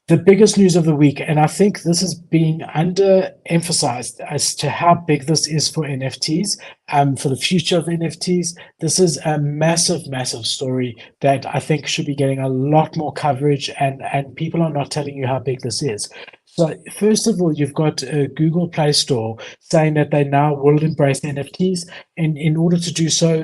The biggest news of the week, and I think this is being underemphasized as to how big this is for NFTs, for the future of NFTs. This is a massive, massive story that I think should be getting a lot more coverage, and people are not telling you how big this is. So, first of all, you've got Google Play Store saying that they now will embrace NFTs. And in order to do so,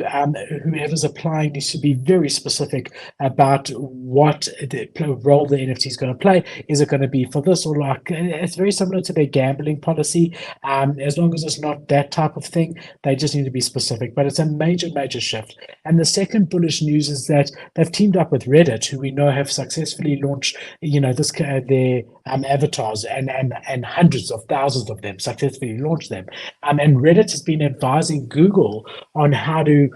whoever's applying needs to be very specific about what the role the NFT is going to play. Is it going to be for this or like? It's very similar to their gambling policy. As long as it's not that type of thing, they just need to be specific. But it's a major, major shift. And the second bullish news is that they've teamed up with Reddit, who we know have successfully launched, this their avatars, and hundreds of thousands of them successfully launched them. And Reddit has been advising Google on how to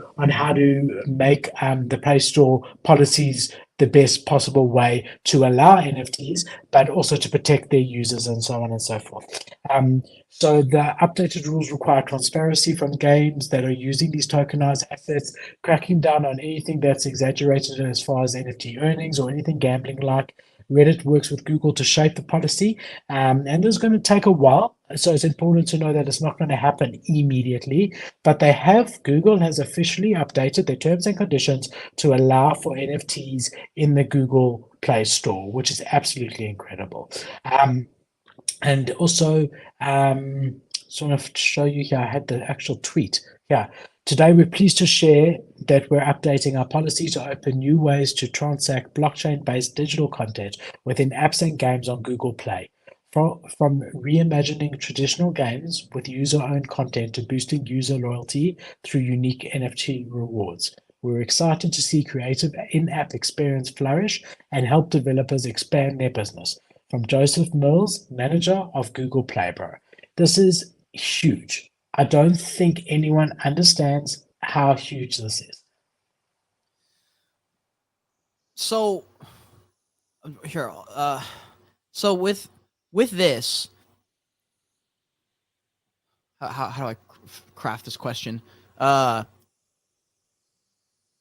make the Play Store policies the best possible way to allow NFTs, but also to protect their users and so on and so forth. So the updated rules require transparency from games that are using these tokenized assets, cracking down on anything that's exaggerated as far as NFT earnings or anything gambling like. Reddit works with Google to shape the policy, and this is going to take a while. So it's important to know that it's not going to happen immediately, but Google has officially updated their terms and conditions to allow for NFTs in the Google Play Store, which is absolutely incredible. And also, sort of to show you here, I had the actual tweet. Yeah. Today, we're pleased to share that we're updating our policy to open new ways to transact blockchain-based digital content within apps and games on Google Play. From reimagining traditional games with user-owned content to boosting user loyalty through unique NFT rewards. We're excited to see creative in-app experience flourish and help developers expand their business. From Joseph Mills, manager of Google Play Bro. This is huge. I don't think anyone understands how huge this is. So here, so with this, how do I craft this question?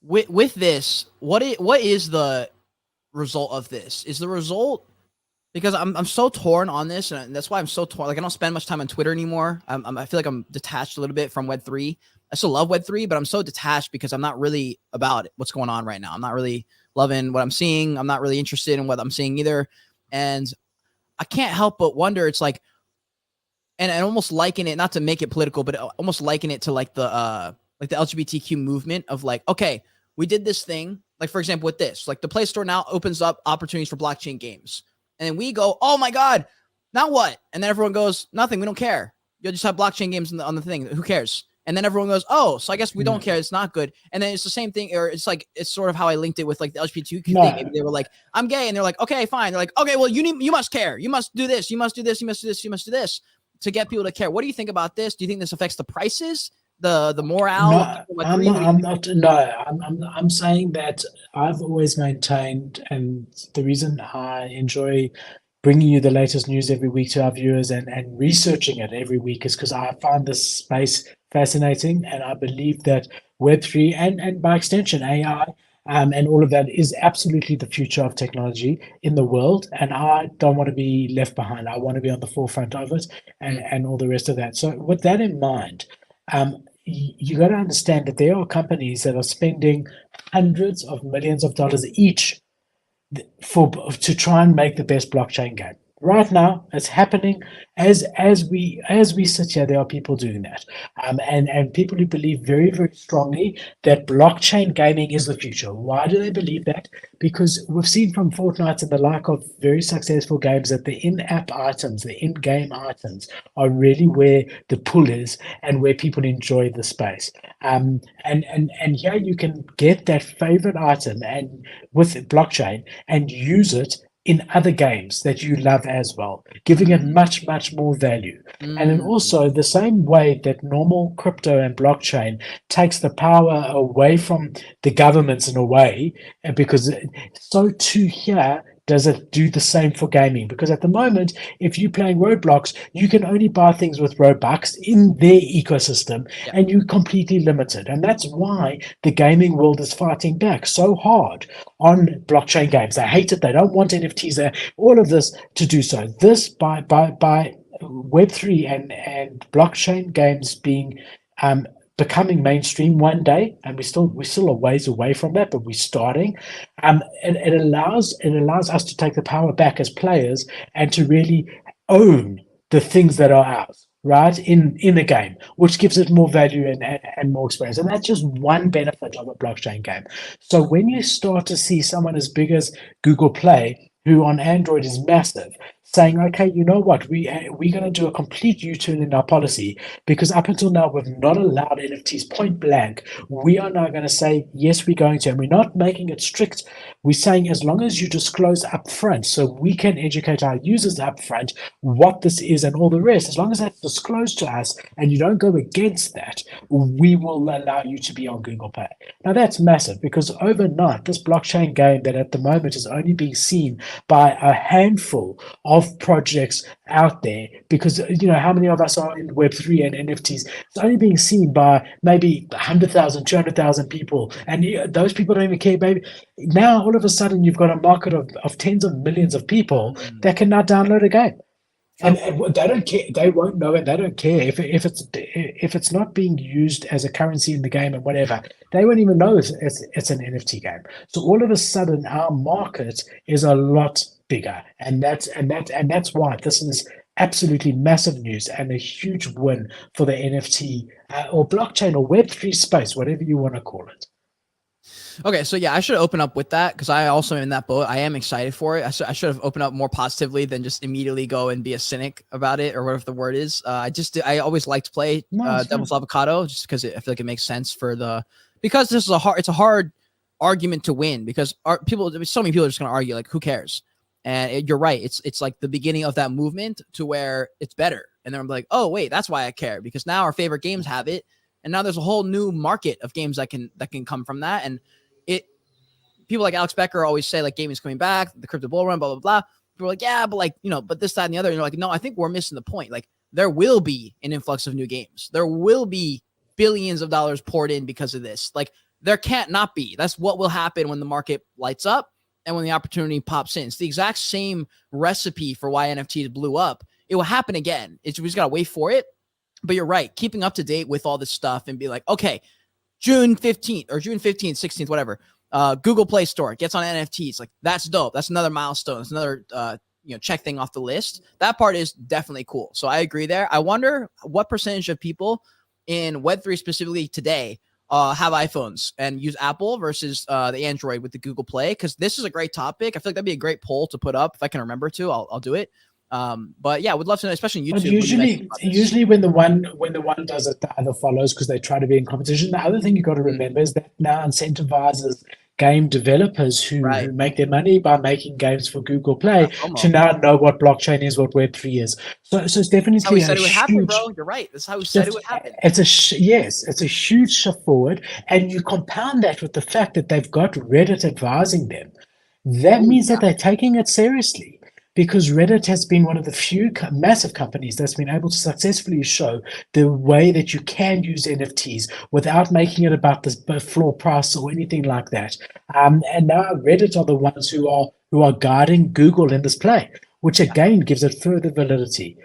With this, what is the result of this? Is the result, because I'm so torn on this, and that's why I'm so torn. Like, I don't spend much time on Twitter anymore. I feel like I'm detached a little bit from Web3. I still love Web3, but I'm so detached because I'm not really about what's going on right now. I'm not really loving what I'm seeing. I'm not really interested in what I'm seeing either. And I can't help but wonder, it's like, and almost liken it, not to make it political, but almost liken it to like the LGBTQ movement of like, okay, we did this thing. Like, for example, with this, like the Play Store now opens up opportunities for blockchain games. And then we go, oh my God, now what? And then everyone goes, nothing, we don't care. You'll just have blockchain games on the thing. Who cares? And then everyone goes, oh, so I guess we don't care. It's not good. And then it's the same thing, or it's like, it's sort of how I linked it with like the LGBTQ thing. Maybe they were like, I'm gay. And they're like, okay, fine. They're like, okay, well, you must care. You must do this. You must do this. You must do this. You must do this to get people to care. What do you think about this? Do you think this affects the prices? The morale? No, I'm saying that I've always maintained, and the reason I enjoy bringing you the latest news every week to our viewers and researching it every week is because I find this space fascinating, and I believe that Web3 and by extension AI and all of that is absolutely the future of technology in the world. And I don't want to be left behind. I want to be on the forefront of it and all the rest of that. So with that in mind, you got to understand that there are companies that are spending hundreds of millions of dollars each to try and make the best blockchain game. Right now, it's happening as we sit here. There are people doing that, and people who believe very, very strongly that blockchain gaming is the future. Why do they believe that? Because we've seen from Fortnite and the like of very successful games that the in-app items, the in-game items, are really where the pull is and where people enjoy the space. And here you can get that favorite item and with blockchain and use it in other games that you love as well, giving it much, much more value. And then also the same way that normal crypto and blockchain takes the power away from the governments in a way, because so too here does it do the same for gaming? Because at the moment, if you're playing Roblox, you can only buy things with Robux in their ecosystem, and you're completely limited. And that's why the gaming world is fighting back so hard on blockchain games. They hate it. They don't want NFTs. All of this to do so. This by Web3 and blockchain games being becoming mainstream one day, and we're still a ways away from that, but we're starting. It allows us to take the power back as players and to really own the things that are ours, right, in a game, which gives it more value and more experience. And that's just one benefit of a blockchain game. So when you start to see someone as big as Google Play, who on Android is massive, saying, okay, you know what, we're going to do a complete U-turn in our policy, because up until now, we've not allowed NFTs point blank. We are now going to say, yes, we're going to, and we're not making it strict. We're saying as long as you disclose upfront, so we can educate our users upfront what this is and all the rest, as long as that's disclosed to us and you don't go against that, we will allow you to be on Google Play. Now, that's massive, because overnight, this blockchain game that at the moment is only being seen by a handful of projects out there, because how many of us are in Web3 and NFTs? It's only being seen by maybe 100,000, 200,000 people, and those people don't even care. Maybe now all of a sudden you've got a market of tens of millions of people that can now download a game. And they don't care. They won't know it. They don't care if it's not being used as a currency in the game and whatever. They won't even know it's an NFT game. So all of a sudden, our market is a lot bigger, and that's why this is absolutely massive news and a huge win for the NFT or blockchain or Web3 space, whatever you want to call it. Okay, so yeah, I should open up with that, because I also am in that boat. I am excited for it. I should have opened up more positively than just immediately go and be a cynic about it, or whatever the word is. I always like to play Devil's Avocado, just because I feel like it makes sense because this is it's a hard argument to win, because so many people are just going to argue, like, who cares? And you're right. It's like the beginning of that movement to where it's better. And then I'm like, oh wait, that's why I care, because now our favorite games have it. And now there's a whole new market of games that can come from that. And people like Alex Becker always say, like, gaming's coming back, the crypto bull run, blah, blah, blah. People are like, yeah, but like, but this, that, and the other. And you're like, no, I think we're missing the point. Like, there will be an influx of new games. There will be billions of dollars poured in because of this. Like, there can't not be. That's what will happen when the market lights up and when the opportunity pops in. It's the exact same recipe for why NFTs blew up. It will happen again. We just got to wait for it. But you're right. Keeping up to date with all this stuff and be like, okay, June 15th or June 15th, 16th, whatever. Google Play Store gets on NFTs. Like, that's dope. That's another milestone. It's another, check thing off the list. That part is definitely cool. So I agree there. I wonder what percentage of people in Web3 specifically today have iPhones and use Apple versus the Android with the Google Play, because this is a great topic. I feel like that'd be a great poll to put up. If I can remember to, I'll do it. But yeah, would love to know, especially YouTube. But usually when the one does it, the other follows, because they try to be in competition. The other thing you got to remember is that now incentivizes game developers who make their money by making games for Google Play to now know what blockchain is, what Web3 is. So it's definitely that's how we said it would happen, bro. You're right. That's how we said it would happen. It's a huge shift forward, and you compound that with the fact that they've got Reddit advising them. That means that they're taking it seriously, because Reddit has been one of the few massive companies that's been able to successfully show the way that you can use NFTs without making it about the floor price or anything like that. And now Reddit are the ones who are guiding Google in this play, which again gives it further validity.